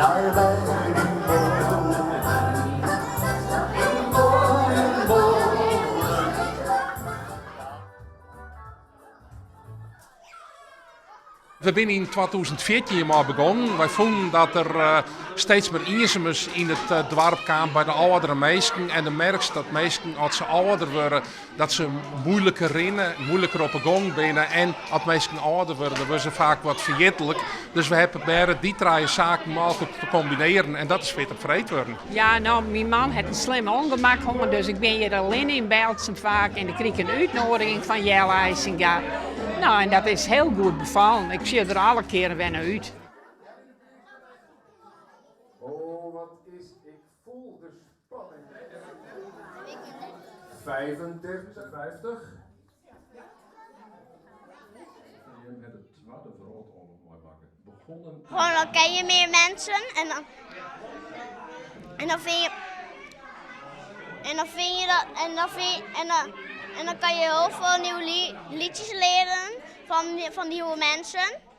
daar bij die bomen. We zijn in 2014 maar begonnen. Wij vonden dat er steeds meer inzamers in het dorp kwamen bij de oudere mensen. En dan merk je dat mensen, als ze ouder worden, dat ze moeilijker rennen, moeilijker op de gang binnen. En als mensen ouder worden, dan worden ze vaak wat vergettelijk. Dus we hebben proberen die drie zaken mogelijk te combineren. En dat is weer te vreed worden. Ja, nou, mijn man heeft een slim ongemak gehad, dus ik ben hier alleen in Belsen vaak. En ik kreeg een uitnodiging van Jelle IJsinga. Nou, en dat is heel goed bevallen. Ik zie er alle keren weer naar uit. Oh, wat is, ik voel de spanning. 35, 50. Je hebt het zwarte verhaal al mooi maken. Begonnen. Gewoon dan ken je meer mensen en dan vind je dat en dan kan je heel veel nieuwe liedjes leren van nieuwe mensen.